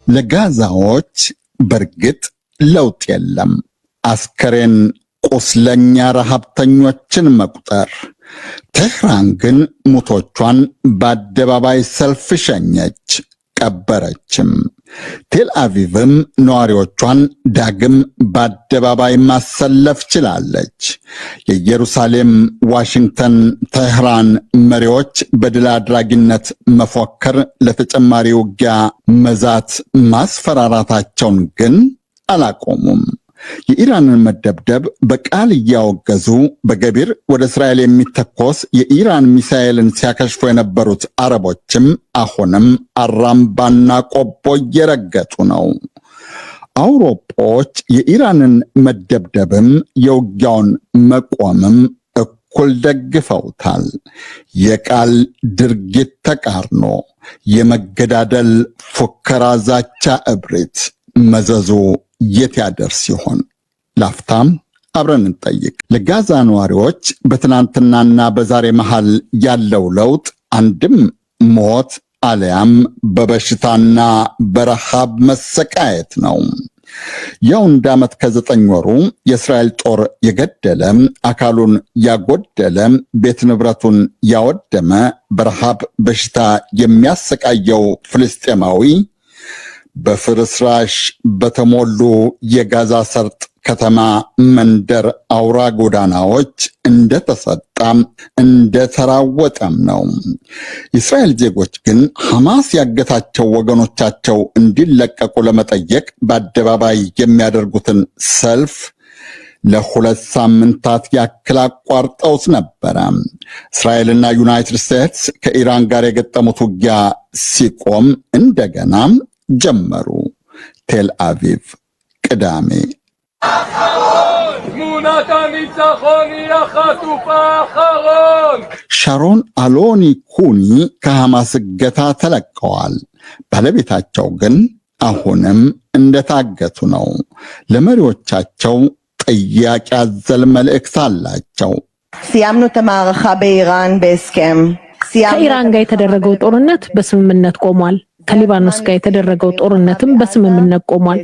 ለጋዛዎች በርግጥ ለውጥ የለም። አስከሬን ቁስለኛ ረሃብተኞችን መቁጠር። ቴህራን ግን ሙቶቿን በአደባባይ ሰልፍ ሸኘች፣ ቀበረችም። ቴል አቪቭም ነዋሪዎቿን ዳግም በአደባባይ ማሰለፍ ችላለች። የኢየሩሳሌም፣ ዋሽንግተን፣ ቴህራን መሪዎች በድል አድራጊነት መፎከር፣ ለተጨማሪ ውጊያ መዛት ማስፈራራታቸውን ግን አላቆሙም። የኢራንን መደብደብ በቃል እያወገዙ በገቢር ወደ እስራኤል የሚተኮስ የኢራን ሚሳኤልን ሲያከሽፉ የነበሩት አረቦችም አሁንም አራምባና ቆቦ እየረገጡ ነው። አውሮጶች የኢራንን መደብደብም የውጊያውን መቆምም እኩል ደግፈውታል። የቃል ድርጊት ተቃርኖ፣ የመገዳደል ፉከራ፣ ዛቻ፣ እብሪት መዘዙ የት ያደርስ ይሆን? ላፍታም አብረን እንጠይቅ። ለጋዛ ነዋሪዎች በትናንትናና በዛሬ መሃል ያለው ለውጥ አንድም ሞት አለያም በበሽታና በረሃብ መሰቃየት ነው። ያው እንደ ዓመት ከ9 ወሩ የእስራኤል ጦር የገደለ፣ አካሉን ያጎደለ፣ ቤት ንብረቱን ያወደመ፣ በረሃብ በሽታ የሚያሰቃየው ፍልስጤማዊ በፍርስራሽ በተሞሉ የጋዛ ሰርጥ ከተማ መንደር አውራ ጎዳናዎች እንደተሰጣም እንደተራወጠም ነው። የእስራኤል ዜጎች ግን ሐማስ ያገታቸው ወገኖቻቸው እንዲለቀቁ ለመጠየቅ በአደባባይ የሚያደርጉትን ሰልፍ ለ2 ሳምንታት ያክል አቋርጠውት ነበረ። እስራኤልና ዩናይትድ ስቴትስ ከኢራን ጋር የገጠሙት ውጊያ ሲቆም እንደገና ጀመሩ። ቴል አቪቭ ቅዳሜ። ሻሮን አሎኒ ኩኒ ከሐማስ እገታ ተለቀዋል። ባለቤታቸው ግን አሁንም እንደታገቱ ነው። ለመሪዎቻቸው ጥያቄ አዘል መልእክት አላቸው። סיימנו את המערכה באיראן בהסכם። ከኢራን ጋር የተደረገው ጦርነት በስምምነት ቆሟል። ከሊባኖስ ጋር የተደረገው ጦርነትም በስምምነት ቆሟል።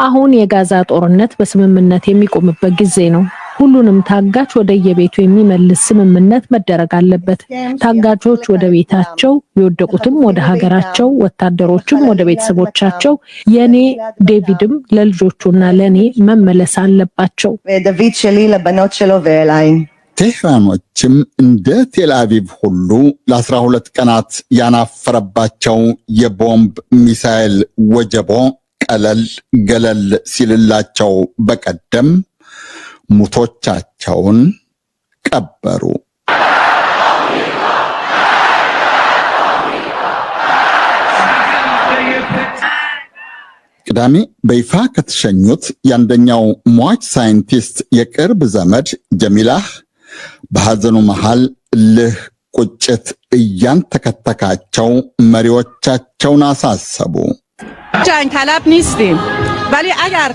አሁን የጋዛ ጦርነት በስምምነት የሚቆምበት ጊዜ ነው። ሁሉንም ታጋች ወደ የቤቱ የሚመልስ ስምምነት መደረግ አለበት። ታጋቾች ወደ ቤታቸው፣ የወደቁትም ወደ ሀገራቸው፣ ወታደሮችም ወደ ቤተሰቦቻቸው፣ የኔ ዴቪድም ለልጆቹና ለኔ መመለስ አለባቸው። ዴቪድ שלי לבנות שלו ואליי። ቴህራኖችም እንደ ቴል አቪቭ ሁሉ ለ12 ቀናት ያናፈረባቸው የቦምብ ሚሳኤል ወጀቦ ቀለል ገለል ሲልላቸው በቀደም ሙቶቻቸውን ቀበሩ። ቅዳሜ በይፋ ከተሸኙት የአንደኛው ሟች ሳይንቲስት የቅርብ ዘመድ ጀሚላህ በሐዘኑ መሃል እልህ፣ ቁጭት እያንተከተካቸው መሪዎቻቸውን አሳሰቡ።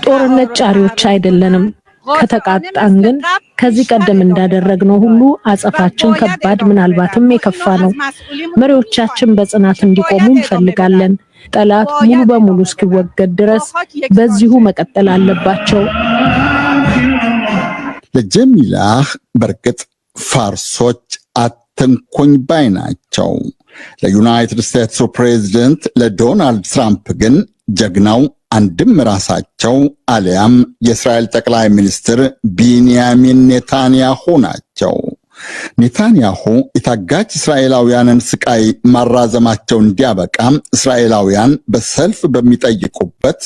ጦርነት ጫሪዎች አይደለንም። ከተቃጣን ግን ከዚህ ቀደም እንዳደረግነው ሁሉ አጸፋችን ከባድ፣ ምናልባትም የከፋ ነው። መሪዎቻችን በጽናት እንዲቆሙ እንፈልጋለን። ጠላት ሙሉ በሙሉ እስኪወገድ ድረስ በዚሁ መቀጠል አለባቸው። ለጀሚላህ በርግጥ ፋርሶች አትንኩኝ ባይ ናቸው። ለዩናይትድ ስቴትሱ ፕሬዚደንት ለዶናልድ ትራምፕ ግን ጀግናው አንድም ራሳቸው አሊያም የእስራኤል ጠቅላይ ሚኒስትር ቢንያሚን ኔታንያሁ ናቸው። ኔታንያሁ የታጋች እስራኤላውያንን ስቃይ ማራዘማቸው እንዲያበቃ እስራኤላውያን በሰልፍ በሚጠይቁበት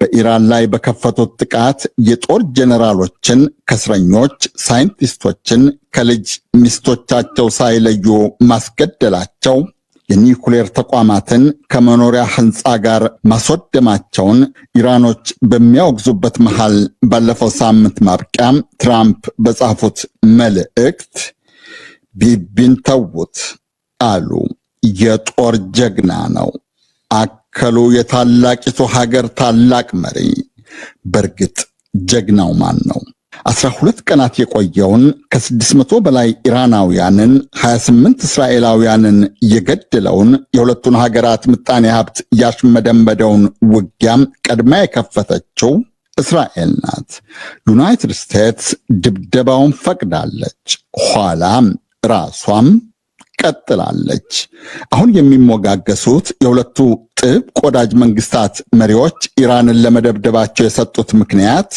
በኢራን ላይ በከፈቱት ጥቃት የጦር ጄኔራሎችን ከእስረኞች፣ ሳይንቲስቶችን ከልጅ ሚስቶቻቸው ሳይለዩ ማስገደላቸው፣ የኒውክሌር ተቋማትን ከመኖሪያ ህንፃ ጋር ማስወደማቸውን ኢራኖች በሚያወግዙበት መሃል ባለፈው ሳምንት ማብቂያ ትራምፕ በጻፉት መልእክት ቢቢን ተዉት አሉ። የጦር ጀግና ነው አከሉ። የታላቂቱ ሀገር ታላቅ መሪ። በእርግጥ ጀግናው ማን ነው? 12 ቀናት የቆየውን ከ600 በላይ ኢራናውያንን 28 እስራኤላውያንን የገደለውን የሁለቱን ሀገራት ምጣኔ ሀብት ያሽመደመደውን ውጊያም ቀድማ የከፈተችው እስራኤል ናት። ዩናይትድ ስቴትስ ድብደባውን ፈቅዳለች፣ ኋላም ራሷም ቀጥላለች። አሁን የሚሞጋገሱት የሁለቱ ጥብቅ ወዳጅ መንግስታት መሪዎች ኢራንን ለመደብደባቸው የሰጡት ምክንያት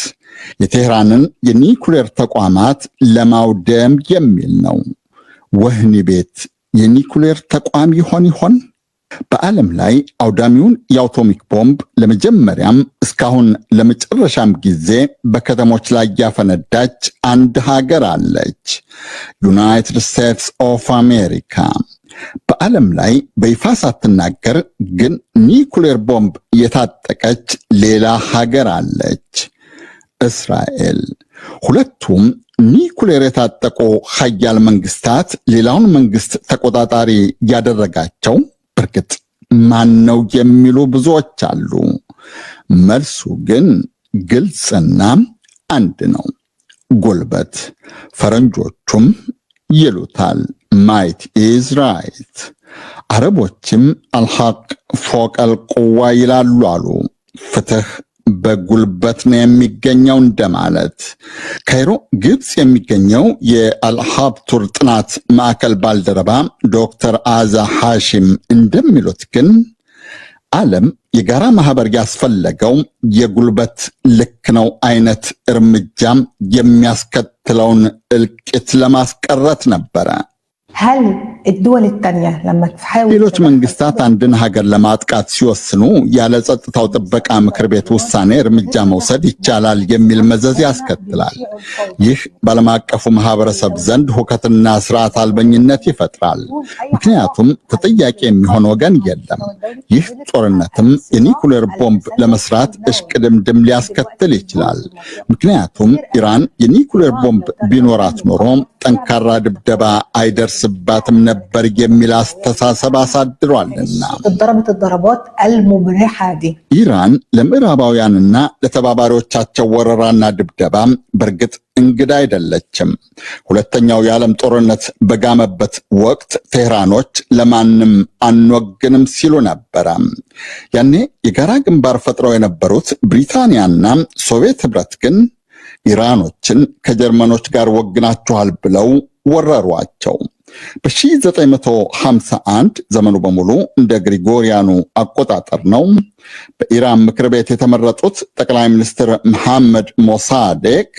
የቴህራንን የኒኩሌር ተቋማት ለማውደም የሚል ነው። ወህኒ ቤት የኒኩሌር ተቋም ይሆን? በዓለም ላይ አውዳሚውን የአቶሚክ ቦምብ ለመጀመሪያም እስካሁን ለመጨረሻም ጊዜ በከተሞች ላይ ያፈነዳች አንድ ሀገር አለች፣ ዩናይትድ ስቴትስ ኦፍ አሜሪካ። በዓለም ላይ በይፋ ሳትናገር ግን ኒኩሌር ቦምብ የታጠቀች ሌላ ሀገር አለች፣ እስራኤል። ሁለቱም ኒኩሌር የታጠቁ ሀያል መንግስታት ሌላውን መንግስት ተቆጣጣሪ ያደረጋቸው በርግጥ ማን ነው የሚሉ ብዙዎች አሉ። መልሱ ግን ግልጽና አንድ ነው፣ ጉልበት። ፈረንጆቹም ይሉታል ማይት ኢዝ ራይት። አረቦችም አልሐቅ ፎቀል ቁዋ ይላሉ አሉ። ፍትህ በጉልበት ነው የሚገኘው እንደማለት። ካይሮ ግብፅ የሚገኘው የአልሀብቱር ጥናት ማዕከል ባልደረባ ዶክተር አዛ ሐሺም እንደሚሉት ግን ዓለም የጋራ ማህበር ያስፈለገው የጉልበት ልክ ነው አይነት እርምጃም የሚያስከትለውን እልቂት ለማስቀረት ነበረ። ሌሎች መንግስታት አንድን ሀገር ለማጥቃት ሲወስኑ ያለ ጸጥታው ጥበቃ ምክር ቤት ውሳኔ እርምጃ መውሰድ ይቻላል የሚል መዘዝ ያስከትላል። ይህ በዓለም አቀፉ ማህበረሰብ ዘንድ ሁከትና ስርዓት አልበኝነት ይፈጥራል። ምክንያቱም ተጠያቂ የሚሆን ወገን የለም። ይህ ጦርነትም የኒኩሌር ቦምብ ለመስራት እሽቅድምድም ሊያስከትል ይችላል። ምክንያቱም ኢራን የኒኩሌር ቦምብ ቢኖራት ኖሮ ጠንካራ ድብደባ አይደርስባትም ነበር የሚል አስተሳሰብ አሳድሯልና። ኢራን ለምዕራባውያንና ለተባባሪዎቻቸው ወረራና ድብደባ በእርግጥ እንግዳ አይደለችም። ሁለተኛው የዓለም ጦርነት በጋመበት ወቅት ቴህራኖች ለማንም አንወግንም ሲሉ ነበረ። ያኔ የጋራ ግንባር ፈጥረው የነበሩት ብሪታንያና ሶቪየት ህብረት ግን ኢራኖችን ከጀርመኖች ጋር ወግናችኋል ብለው ወረሯቸው። በ1951 ዘመኑ በሙሉ እንደ ግሪጎሪያኑ አቆጣጠር ነው። በኢራን ምክር ቤት የተመረጡት ጠቅላይ ሚኒስትር መሐመድ ሞሳዴቅ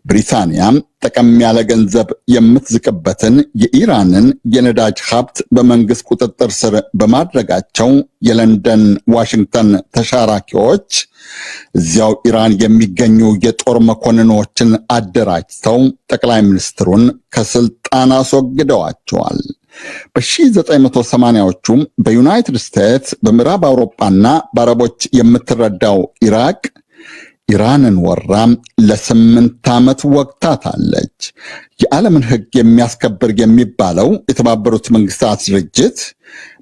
ብሪታንያ ጠቀም ያለ ገንዘብ የምትዝቅበትን የኢራንን የነዳጅ ሀብት በመንግስት ቁጥጥር ስር በማድረጋቸው የለንደን ዋሽንግተን ተሻራኪዎች እዚያው ኢራን የሚገኙ የጦር መኮንኖችን አደራጅተው ጠቅላይ ሚኒስትሩን ከስልጣን አስወግደዋቸዋል። በ1980ዎቹም በዩናይትድ ስቴትስ በምዕራብ አውሮፓና በአረቦች የምትረዳው ኢራቅ ኢራንን ወራ ለ8 ዓመት ወቅታታለች። የዓለምን ሕግ የሚያስከብር የሚባለው የተባበሩት መንግስታት ድርጅት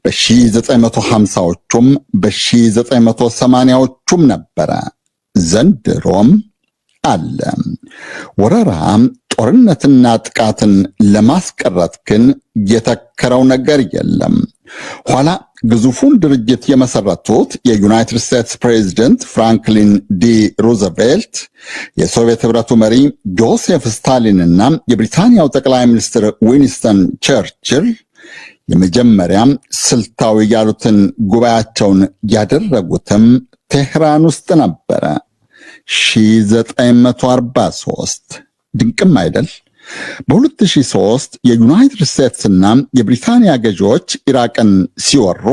በ1950ዎቹም በ1980ዎቹም ነበረ። ዘንድሮም አለ። ወረራ፣ ጦርነትና ጥቃትን ለማስቀረት ግን የተከረው ነገር የለም። ኋላ ግዙፉን ድርጅት የመሰረቱት የዩናይትድ ስቴትስ ፕሬዚደንት ፍራንክሊን ዲ ሩዘቬልት፣ የሶቪየት ህብረቱ መሪ ጆሴፍ ስታሊንና የብሪታንያው ጠቅላይ ሚኒስትር ዊንስተን ቸርችል የመጀመሪያ ስልታዊ ያሉትን ጉባኤያቸውን ያደረጉትም ቴህራን ውስጥ ነበረ። 1943 ድንቅም አይደል? በ2003 የዩናይትድ ስቴትስና የብሪታንያ ገዢዎች ኢራቅን ሲወሩ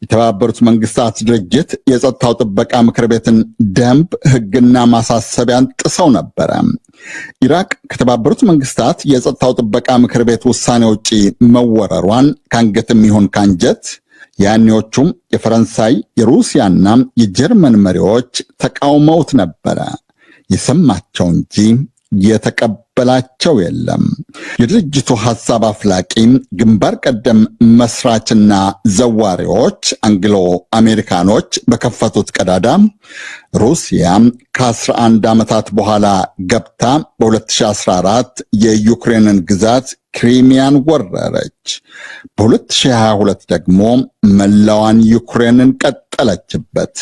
የተባበሩት መንግስታት ድርጅት የጸጥታው ጥበቃ ምክር ቤትን ደንብ፣ ህግና ማሳሰቢያን ጥሰው ነበረ። ኢራቅ ከተባበሩት መንግስታት የጸጥታው ጥበቃ ምክር ቤት ውሳኔ ውጪ መወረሯን ከአንገትም ይሁን ካንጀት ያኔዎቹም የፈረንሳይ የሩሲያና የጀርመን መሪዎች ተቃውመውት ነበረ። የሰማቸው እንጂ የተቀበላቸው የለም። የድርጅቱ ሐሳብ አፍላቂ ግንባር ቀደም መስራችና ዘዋሪዎች አንግሎ አሜሪካኖች በከፈቱት ቀዳዳ ሩሲያ ከ11 ዓመታት በኋላ ገብታ በ2014 የዩክሬንን ግዛት ክሪሚያን ወረረች። በ2022 ደግሞ መላዋን ዩክሬንን ቀጠለችበት።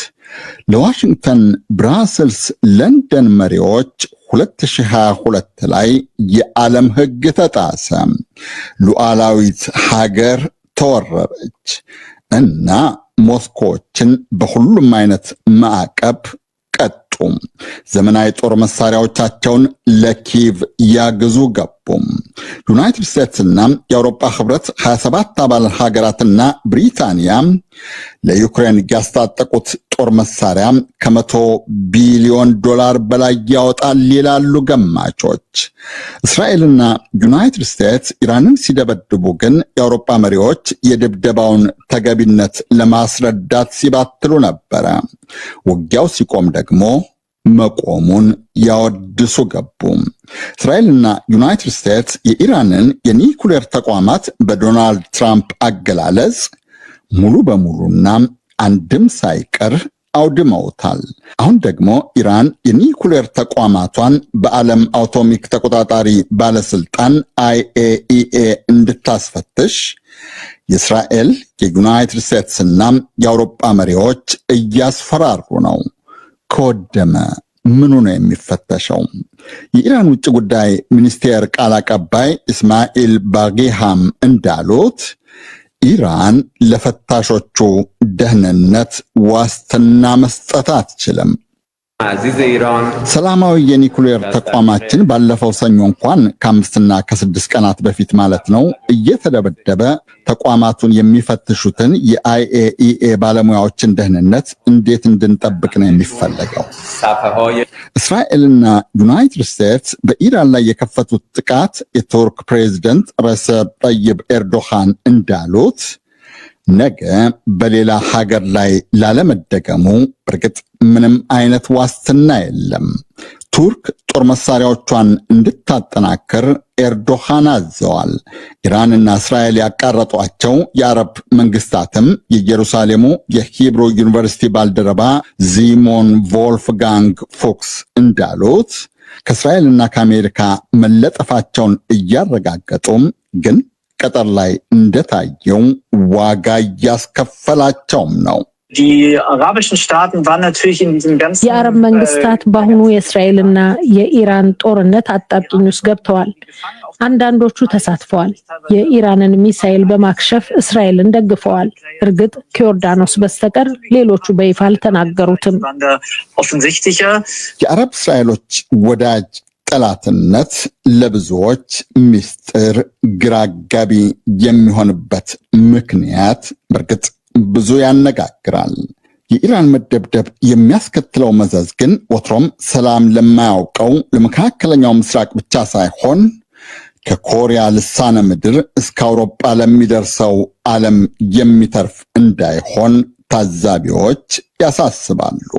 ለዋሽንግተን፣ ብራስልስ፣ ለንደን መሪዎች 2022 ላይ የዓለም ሕግ ተጣሰ፣ ሉዓላዊት ሀገር ተወረረች እና ሞስኮዎችን በሁሉም አይነት ማዕቀብ ቀጡ። ዘመናዊ ጦር መሳሪያዎቻቸውን ለኪቭ ያግዙ ገቡ። ዩናይትድ ስቴትስና የአውሮፓ ህብረት 27 አባል ሀገራትና ብሪታንያ ለዩክሬን ያስታጠቁት ጦር መሳሪያ ከ100 ቢሊዮን ዶላር በላይ ያወጣል ይላሉ ገማቾች። እስራኤልና ዩናይትድ ስቴትስ ኢራንን ሲደበድቡ ግን የአውሮፓ መሪዎች የድብደባውን ተገቢነት ለማስረዳት ሲባትሉ ነበረ። ውጊያው ሲቆም ደግሞ መቆሙን ያወድሱ ገቡ። እስራኤልና ዩናይትድ ስቴትስ የኢራንን የኒኩሌር ተቋማት በዶናልድ ትራምፕ አገላለጽ ሙሉ በሙሉና አንድም ሳይቀር አውድመውታል። አሁን ደግሞ ኢራን የኒኩሌር ተቋማቷን በዓለም አቶሚክ ተቆጣጣሪ ባለስልጣን IAEA እንድታስፈትሽ የእስራኤል የዩናይትድ ስቴትስና የአውሮፓ መሪዎች እያስፈራሩ ነው። ከወደመ ምኑ ነው የሚፈተሸው? የኢራን ውጭ ጉዳይ ሚኒስቴር ቃል አቀባይ እስማኤል ባጌሃም እንዳሉት ኢራን ለፈታሾቹ ደህንነት ዋስትና መስጠት አትችልም። ሰላማዊ የኒኩሌር ተቋማችን ባለፈው ሰኞ እንኳን ከ5 እና ከ6 ቀናት በፊት ማለት ነው እየተደበደበ ተቋማቱን የሚፈትሹትን የIAEA ባለሙያዎችን ደህንነት እንዴት እንድንጠብቅ ነው የሚፈለገው? እስራኤልና ዩናይትድ ስቴትስ በኢራን ላይ የከፈቱት ጥቃት የቱርክ ፕሬዝደንት ረሰብ ጠይብ ኤርዶሃን እንዳሉት ነገ በሌላ ሀገር ላይ ላለመደገሙ በርግጥ ምንም አይነት ዋስትና የለም። ቱርክ ጦር መሳሪያዎቿን እንድታጠናክር ኤርዶሃን አዘዋል። ኢራንና እስራኤል ያቃረጧቸው የአረብ መንግስታትም የኢየሩሳሌሙ የሂብሩ ዩኒቨርሲቲ ባልደረባ ዚሞን ቮልፍጋንግ ፉክስ እንዳሉት ከእስራኤልና ከአሜሪካ መለጠፋቸውን እያረጋገጡም ግን ቀጠር ላይ እንደታየው ዋጋ እያስከፈላቸውም ነው። የአረብ መንግስታት በአሁኑ የእስራኤልና የኢራን ጦርነት አጣብቂኝ ውስጥ ገብተዋል። አንዳንዶቹ ተሳትፈዋል። የኢራንን ሚሳኤል በማክሸፍ እስራኤልን ደግፈዋል። እርግጥ ከዮርዳኖስ በስተቀር ሌሎቹ በይፋ አልተናገሩትም። የአረብ እስራኤሎች ወዳጅ ጠላትነት ለብዙዎች ምስጢር ግራ አጋቢ የሚሆንበት ምክንያት በርግጥ ብዙ ያነጋግራል። የኢራን መደብደብ የሚያስከትለው መዘዝ ግን ወትሮም ሰላም ለማያውቀው ለመካከለኛው ምስራቅ ብቻ ሳይሆን ከኮሪያ ልሳነ ምድር እስከ አውሮፓ ለሚደርሰው ዓለም የሚተርፍ እንዳይሆን ታዛቢዎች ያሳስባሉ።